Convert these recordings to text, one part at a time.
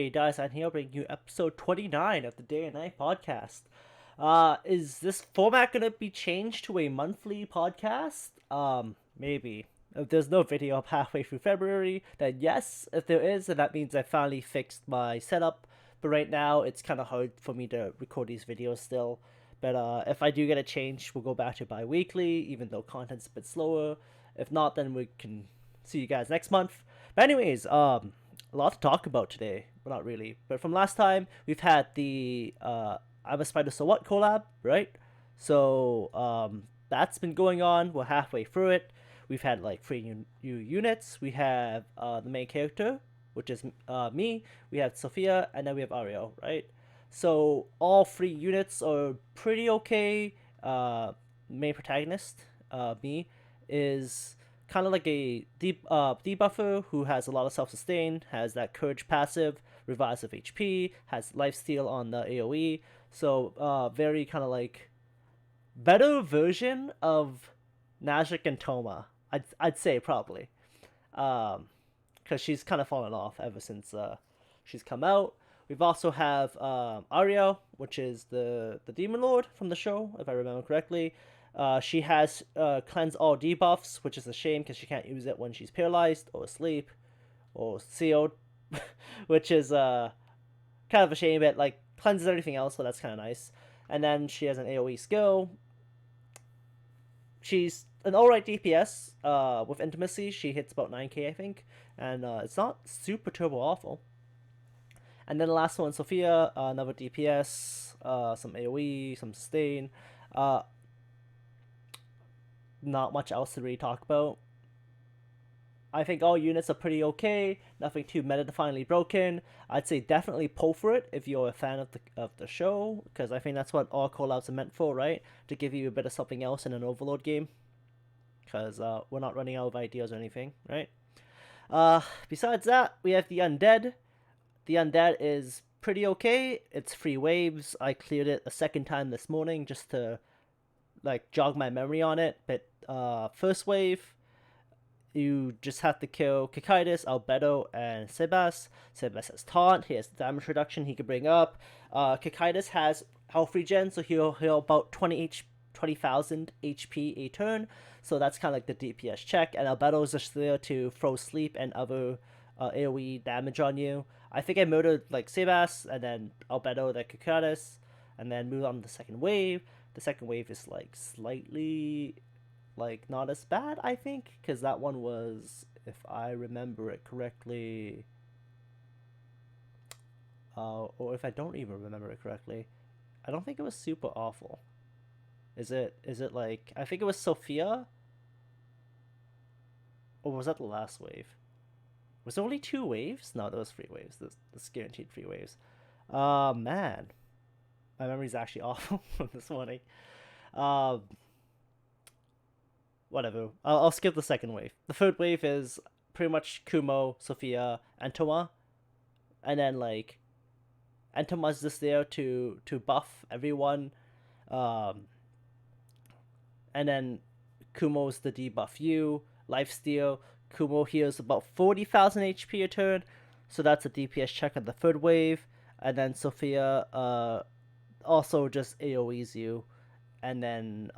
Hey guys, I'm here bringing you episode 29 of the Day and Night podcast. Is this format gonna be changed to a monthly podcast? Maybe. If there's no video up halfway through February, then yes. If there is, then that means I finally fixed my setup. But right now, it's kind of hard for me to record these videos still. But if I do get a change, we'll go back to bi-weekly, even though content's a bit slower. If not, then we can see you guys next month. But anyways, a lot to talk about today. Well, not really. But from last time, we've had the I'm a Spider So What collab, right? So that's been going on. We're halfway through it. We've had like three new units. We have the main character, which is me. We have Sophia, and then we have Ariel, right? So all three units are pretty okay. Main protagonist, me, is kind of like a debuffer who has a lot of self-sustain, has that courage passive, revives of HP, has lifesteal on the AoE. So very kind of like better version of Najik and Toma. I'd say probably, because she's kind of fallen off ever since she's come out. We've also have Ariel, which is the demon lord from the show, if I remember correctly. She has cleanse all debuffs, which is a shame because she can't use it when she's paralyzed or asleep or sealed, which is kind of a shame. But like cleanses everything else, so that's kind of nice. And then she has an AoE skill. She's an alright DPS with intimacy. She hits about 9k, I think, and it's not super turbo awful. And then the last one, Sophia, another DPS, some AoE, some sustain. Not much else to really talk about. I think all units are pretty okay. Nothing too meta-definingly broken. I'd say definitely pull for it if you're a fan of the show, because I think that's what all callouts are meant for, right? To give you a bit of something else in an Overlord game. Because we're not running out of ideas or anything, right? Besides that, we have the Undead. The Undead is pretty okay. It's 3 waves. I cleared it a second time this morning just to like jog my memory on it. But first wave, you just have to kill Kikaitis, Albedo, and Sebas. Sebas has taunt. He has damage reduction he can bring up. Kikaitis has health regen, so he'll heal about 20,000 HP a turn. So that's kind of like the DPS check. And Albedo is just there to throw sleep and other AoE damage on you. I think I murdered like Sebas, and then Albedo, then Kikaitis, and then move on to the second wave. The second wave is like slightly like not as bad, I think, because that one was, if I remember it correctly, or if I don't even remember it correctly, I don't think it was super awful. Is it like, I think it was Sophia, or was that the last wave? Was there only 2 waves? No, there was 3 waves. That's guaranteed 3 waves. Man, my memory's actually awful from this morning. Whatever. I'll skip the second wave. The third wave is pretty much Kumo, Sophia, and Toma, and then like, and Toma's just there to buff everyone, and then Kumo's the debuff you, lifesteal. Kumo heals about 40,000 HP a turn, so that's a DPS check on the third wave, and then Sophia also just AoEs you, and then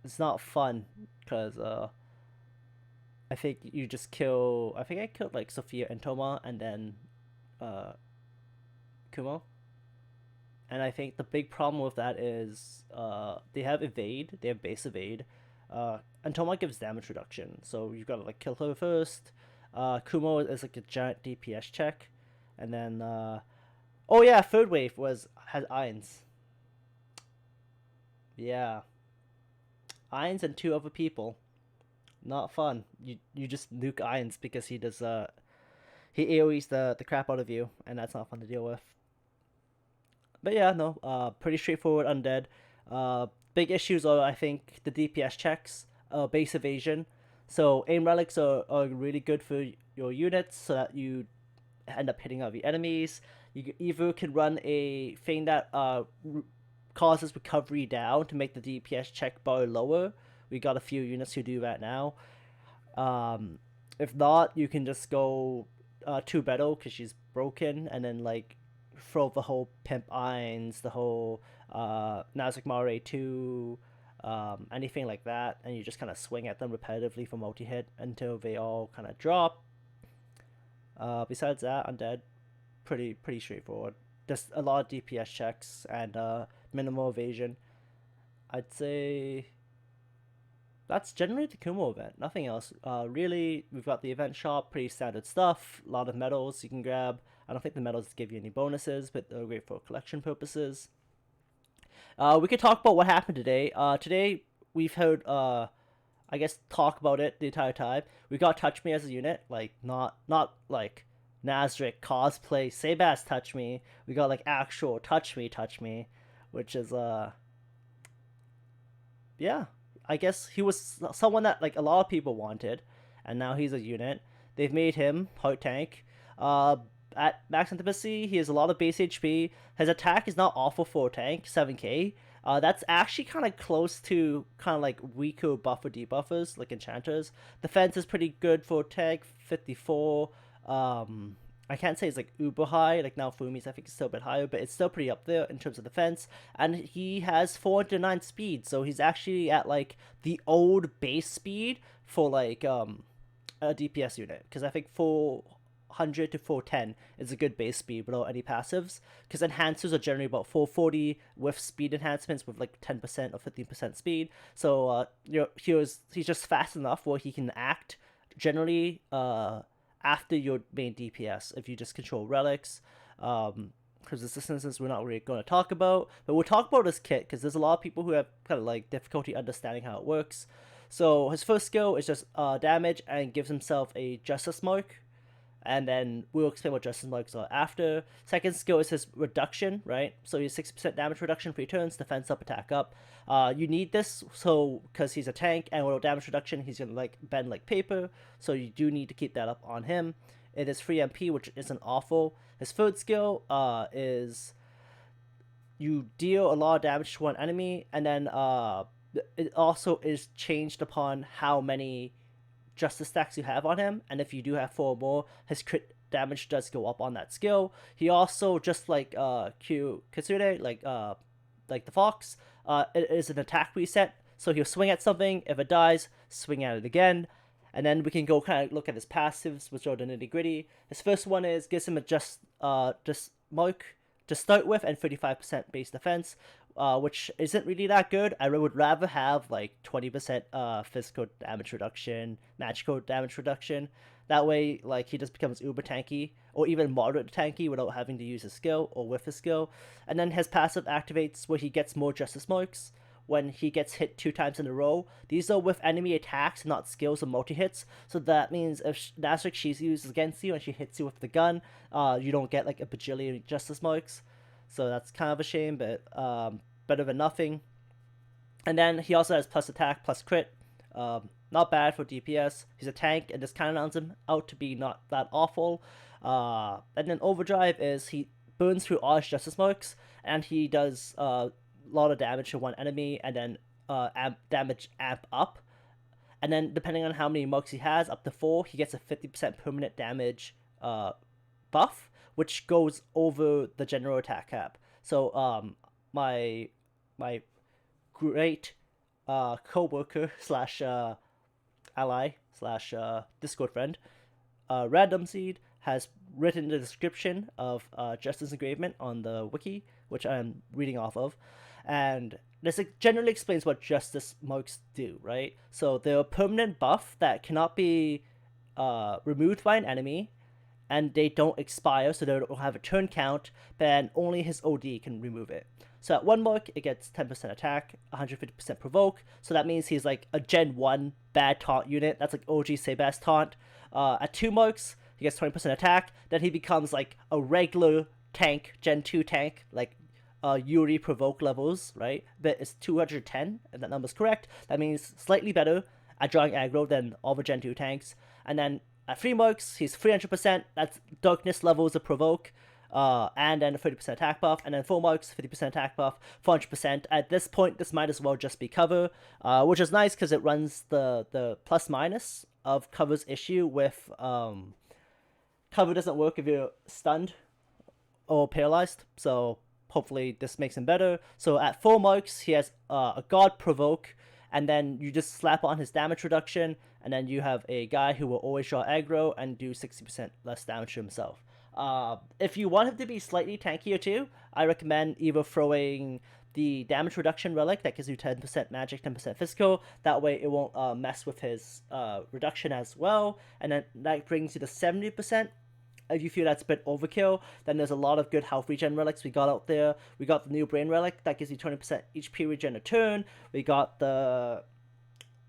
it's not fun because I think you just kill. I think I killed like Sophia and Toma, and then Kumo. And I think the big problem with that is they have evade. They have base evade. And Toma gives damage reduction, so you've got to like kill her first. Kumo is like a giant DPS check, and then oh yeah, third wave had Irons. Yeah, Irons and 2 other people. Not fun. You just nuke Irons because he does he AoEs the crap out of you, and that's not fun to deal with. But yeah, no, pretty straightforward Undead. Big issues are, I think, the DPS checks, base evasion. So aim relics are really good for your units so that you end up hitting all the enemies. You either can run a thing that causes recovery down to make the DPS check bar lower. We got a few units who do that now. If not, you can just go two battle because she's broken, and then like throw the whole Pimp Irons, the whole Nazik Mare 2, anything like that, and you just kind of swing at them repetitively for multi hit until they all kind of drop. Besides that, Undead, pretty straightforward. Just a lot of DPS checks and minimal evasion. I'd say that's generally the Kumo event. Nothing else. Really, we've got the event shop, pretty standard stuff. A lot of medals you can grab. I don't think the medals give you any bonuses, but they're great for collection purposes. We could talk about what happened today. Today we've heard, I guess, talk about it the entire time. We got Touch Me as a unit, like not like Nazarick cosplay Sabas Touch Me. We got like actual Touch Me, which is yeah. I guess he was someone that like a lot of people wanted, and now he's a unit. They've made him Heart Tank. At max intimacy, he has a lot of base HP. His attack is not awful for a tank, 7k. That's actually kind of close to kind of like weaker buffer debuffers, like enchanters. Defense is pretty good for a tank, 54. I can't say it's like uber high, like now Fumi's I think it's still a bit higher, but it's still pretty up there in terms of defense. And he has 409 speed, so he's actually at like the old base speed for like a DPS unit. Because I think 400 to 410 is a good base speed without any passives. Because enhancers are generally about 440 with speed enhancements with like 10% or 15% speed. So he's just fast enough where he can act generally after your main DPS if you just control relics. Because this instance we're not really going to talk about, but we'll talk about his kit because there's a lot of people who have kind of like difficulty understanding how it works. So his first skill is just damage and gives himself a Justice Mark, and then we'll explain what Justice Marks are after. Second skill is his reduction, right? So he's 60% damage reduction for turns, defense up, attack up. You need this so because he's a tank, and with damage reduction, he's gonna like bend like paper. So you do need to keep that up on him. It is free MP, which isn't awful. His third skill is you deal a lot of damage to one enemy, and then it also is changed upon how many justice stacks you have on him, and if you do have 4 or more, his crit damage does go up on that skill. He also, just like Kitsune, like the fox, it is an attack reset, so he'll swing at something, if it dies, swing at it again. And then we can go kind of look at his passives, which are the nitty gritty. His first one is gives him a just mark to start with and 35% base defense, which isn't really that good. I would rather have like 20% physical damage reduction, magical damage reduction. That way, like, he just becomes uber tanky, or even moderate tanky without having to use his skill or with his skill. And then his passive activates where he gets more justice marks when he gets hit 2 times in a row. These are with enemy attacks, not skills or multi-hits. So that means if Nazarick she uses against you and she hits you with the gun, you don't get like a bajillion justice marks. So that's kind of a shame, but better than nothing. And then he also has plus attack, plus crit. Not bad for DPS. He's a tank, and this kind of rounds him out to be not that awful. And then overdrive is he burns through all his justice marks, and he does lot of damage to one enemy, and then damage amp up. And then depending on how many marks he has, up to 4, he gets a 50% permanent damage buff, which goes over the general attack cap. So my great co-worker slash ally slash Discord friend, Random Seed, has written the description of Justice Engravement on the wiki, which I'm reading off of. And this generally explains what Justice Marks do, right? So they're a permanent buff that cannot be removed by an enemy, and they don't expire, so they don't have a turn count, but only his OD can remove it. So at 1 mark, it gets 10% attack, 150% provoke, so that means he's like a Gen 1 bad taunt unit. That's like OG Sabas taunt. At 2 marks, he gets 20% attack, then he becomes like a regular tank, Gen 2 tank, like Yuri provoke levels, right? But it's 210, if that number's correct. That means slightly better at drawing aggro than all the Gen 2 tanks. And then at 3 marks, he's 300%, that's darkness levels of provoke, and then a 30% attack buff, and then 4 marks, 50% attack buff, 400%. At this point, this might as well just be cover, which is nice because it runs the plus minus of cover's issue with cover doesn't work if you're stunned or paralyzed. So hopefully this makes him better. So at 4 marks, he has a God Provoke, and then you just slap on his damage reduction, and then you have a guy who will always draw aggro and do 60% less damage to himself. If you want him to be slightly tankier too, I recommend either throwing the damage reduction relic that gives you 10% magic, 10% physical. That way it won't mess with his reduction as well. And then that brings you to 70%. If you feel that's a bit overkill, then there's a lot of good health regen relics we got out there. We got the new brain relic that gives you 20% HP regen a turn. We got the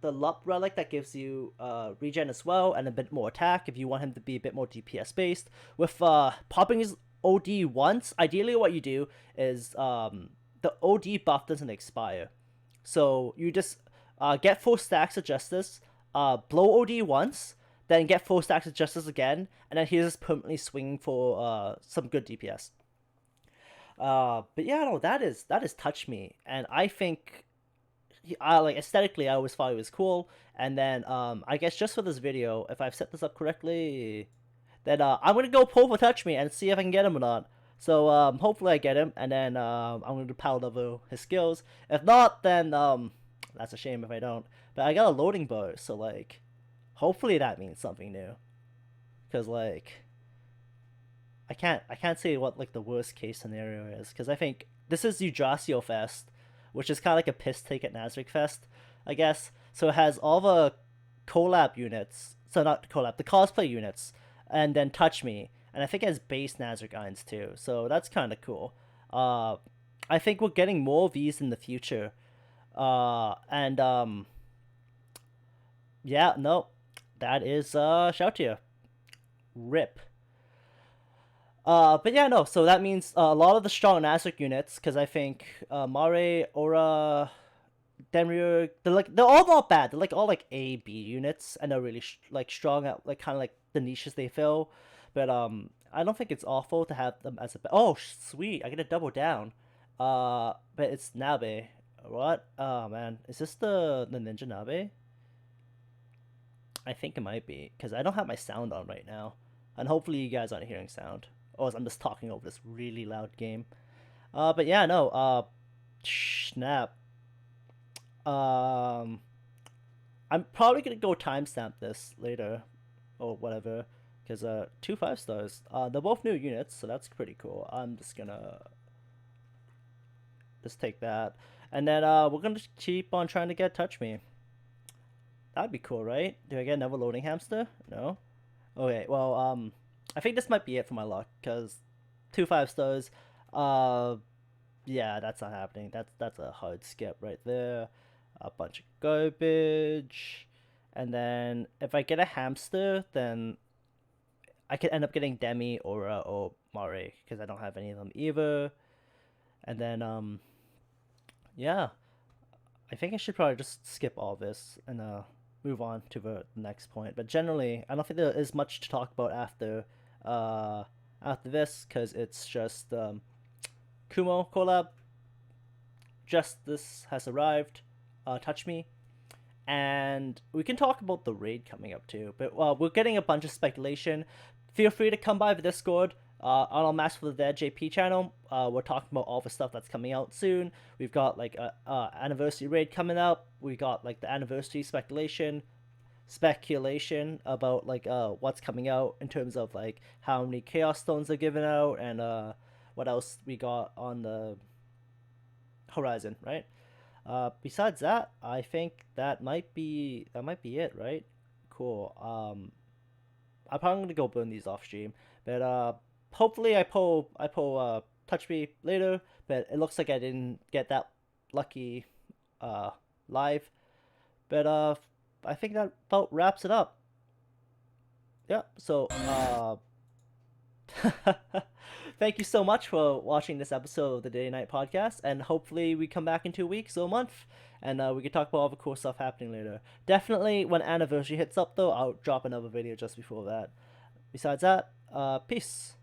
Lup relic that gives you regen as well and a bit more attack if you want him to be a bit more DPS based. With popping his OD once, ideally what you do is the OD buff doesn't expire. So you just get 4 stacks of Justice, blow OD once, then get 4 stacks of Justice again, and then he's just permanently swinging for some good DPS. But yeah, no, that is Touch Me, and I think like aesthetically, I always thought it was cool. And then I guess just for this video, if I've set this up correctly, then I'm gonna go pull for Touch Me and see if I can get him or not. So hopefully I get him, and then I'm gonna power level his skills. If not, then that's a shame if I don't. But I got a loading bow, so like, hopefully that means something new. Cause like, I can't say what like the worst case scenario is, because I think this is Yggdrasil Fest, which is kind of like a piss take at Nazarick Fest, I guess. So it has all the collab units, so not collab, the cosplay units, and then Touch Me, and I think it has base Nazarick Irons too. So that's kind of cool. I think we're getting more of these in the future. And yeah, no, that is shout to you. Rip. But yeah, no. So that means a lot of the strong Nazarick units, because I think Mare, Aura, Demiurge, they're all not bad. They're like all like A, B units, and they're really like strong at like kind of like the niches they fill. But I don't think it's awful to have them as a. Oh, sweet! I get a double down. But it's Nabe. What? Oh man, is this the Ninja Nabe? I think it might be, because I don't have my sound on right now, and hopefully you guys aren't hearing sound. Oh, I'm just talking over this really loud game. But yeah, no. Snap. I'm probably gonna go timestamp this later, or whatever, because 2 5-stars. They're both new units, so that's pretty cool. I'm just gonna just take that, and then we're gonna keep on trying to get Touch Me. That'd be cool, right? Do I get another loading hamster? No. Okay. Well, I think this might be it for my luck, because 2 5-stars. Yeah, that's not happening. That's a hard skip right there. A bunch of garbage, and then if I get a hamster, then I could end up getting Demi, Aura, or Mare, because I don't have any of them either. And then yeah, I think I should probably just skip all this and move on to the next point. But generally, I don't think there is much to talk about after this, because it's just Kumo collab. Justice has arrived. Touch Me, and we can talk about the raid coming up too. But we're getting a bunch of speculation. Feel free to come by the Discord on our Mask for the Dead JP channel. We're talking about all the stuff that's coming out soon. We've got like a anniversary raid coming up. We got like the anniversary speculation about like what's coming out in terms of like how many Chaos Stones are given out, and what else we got on the horizon, right? Besides that, I think that might be it, right? Cool. I'm probably gonna go burn these off stream, but hopefully I pull Touch Me later. But it looks like I didn't get that lucky live. But I think that about wraps it up. Yeah. So thank you so much for watching this episode of the Day and Night Podcast, and hopefully we come back in 2 weeks or a month, and we can talk about all the cool stuff happening later. Definitely when anniversary hits up though, I'll drop another video just before that. Besides that, peace.